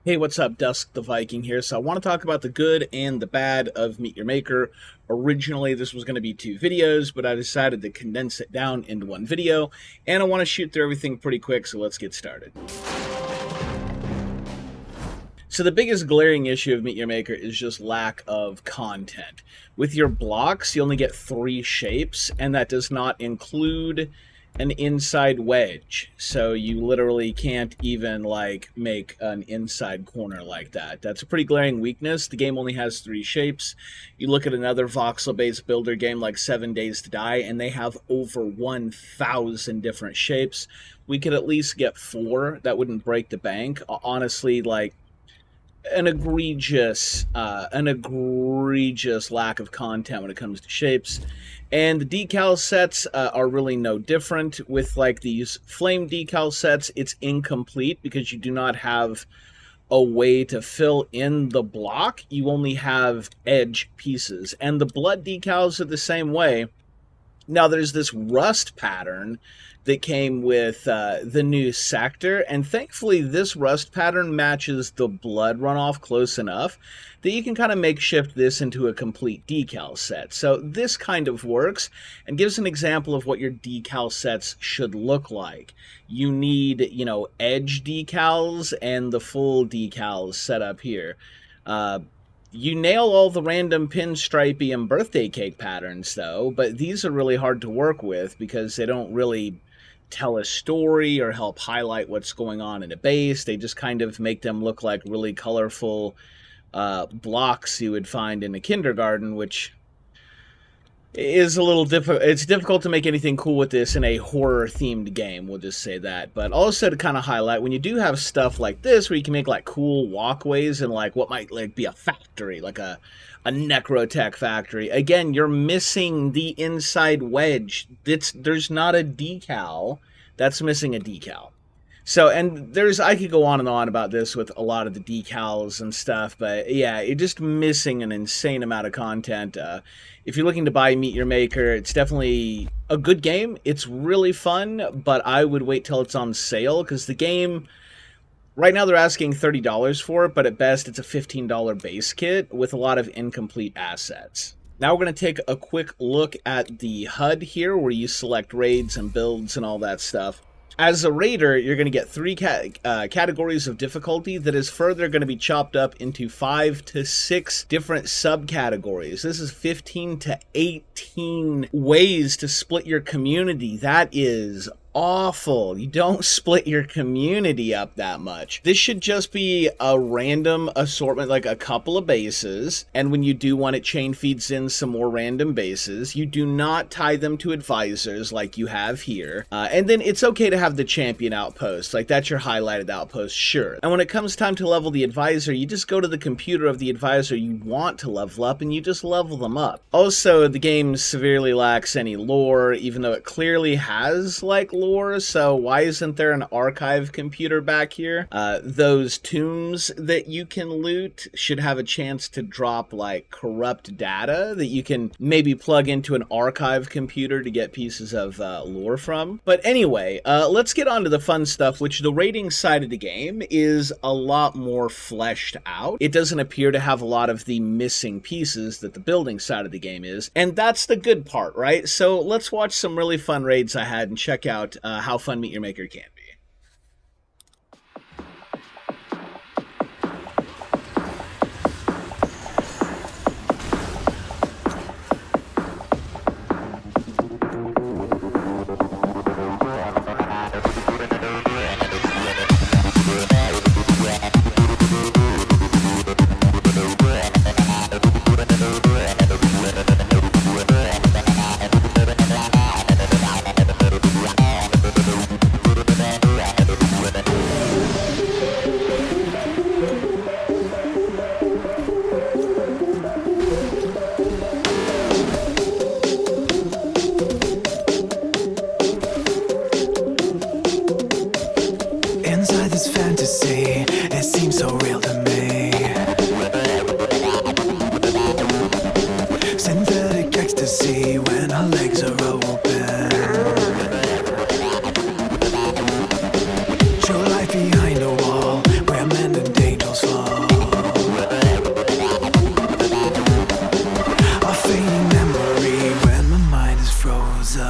Hey, what's up? Dusk the Viking here. So I want to talk about the good and the bad of Meet Your Maker. Originally, this was going to be 2 videos, but I decided to condense it down into 1 video, and I want to shoot through everything pretty quick, so let's get started. So the biggest glaring issue of Meet Your Maker is just lack of content. With your blocks, you only get 3 shapes, and that does not include an inside wedge. So you literally can't even make an inside corner like that. That's a pretty glaring weakness. The game only has 3 shapes. You look at another voxel-based builder game like 7 Days to Die, and they have over 1,000 different shapes. We could at least get 4. That wouldn't break the bank. Honestly, an egregious lack of content when it comes to shapes. And the decal sets are really no different. With these flame decal sets, it's incomplete because you do not have a way to fill in the block. You only have edge pieces. And the blood decals are the same way. Now there's this rust pattern that came with the new sector, and thankfully this rust pattern matches the blood runoff close enough that you can kind of makeshift this into a complete decal set. So this kind of works and gives an example of what your decal sets should look like. You need, edge decals and the full decals set up here. You nail all the random pinstripey and birthday cake patterns, though, but these are really hard to work with because they don't really tell a story or help highlight what's going on in a base. They just kind of make them look like really colorful blocks you would find in a kindergarten, which is a little difficult. It's difficult to make anything cool with this in a horror-themed game, we'll just say that. But also to kind of highlight, when you do have stuff like this, where you can make cool walkways and what might be a factory, like a necrotech factory. Again, you're missing the inside wedge. There's not a decal. That's missing a decal. So, and I could go on and on about this with a lot of the decals and stuff, but yeah, you're just missing an insane amount of content. If you're looking to buy Meet Your Maker, it's definitely a good game. It's really fun, but I would wait till it's on sale, because the game, right now they're asking $30 for it, but at best it's a $15 base kit with a lot of incomplete assets. Now we're going to take a quick look at the HUD here, where you select raids and builds and all that stuff. As a raider, you're going to get 3 categories of difficulty that is further going to be chopped up into 5 to 6 different subcategories. This is 15 to 18 ways to split your community. That is awful. You don't split your community up that much. This should just be a random assortment, like a couple of bases, and when you do one, it chain feeds in some more random bases. You do not tie them to advisors like you have here, and then it's okay to have the champion outpost, that's your highlighted outpost, sure. And when it comes time to level the advisor, you just go to the computer of the advisor you want to level up, and you just level them up. Also, the game severely lacks any lore, even though it clearly has lore. So why isn't there an archive computer back here? Those tombs that you can loot should have a chance to drop corrupt data that you can maybe plug into an archive computer to get pieces of lore from. But anyway, let's get on to the fun stuff, which the rating side of the game is a lot more fleshed out. It doesn't appear to have a lot of the missing pieces that the building side of the game is, and that's the good part, right? So let's watch some really fun raids I had and check out how fun Meet Your Maker can be. Fantasy, it seems so real to me. Synthetic ecstasy when our legs are open. True life behind a wall, where men and date angels fall. A fading memory when my mind is frozen.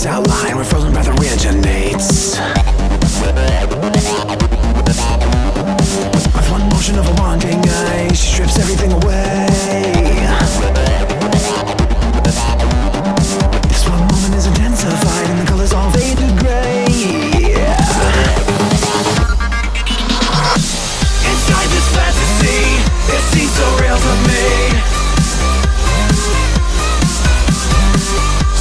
Outline where frozen breath originates. With one motion of a wanting eye, she strips everything away. This one moment is intensified and the colors all fade to gray. Inside this fantasy, it seems so real to me.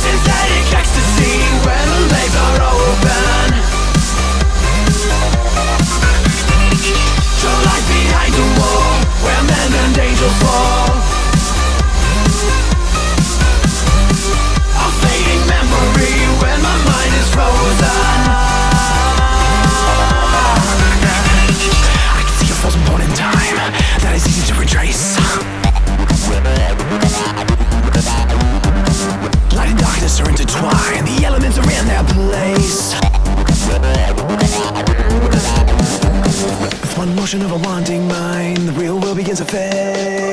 Synthetic ecstasy when the legs are open. Show light behind the wall where men and angels fall. A fading memory when my mind is frozen. I can see a frozen point in time that is easy to retrace. Light and darkness are intertwined, the elements are in their place. With one motion of a wanting mind, the real world begins to fade.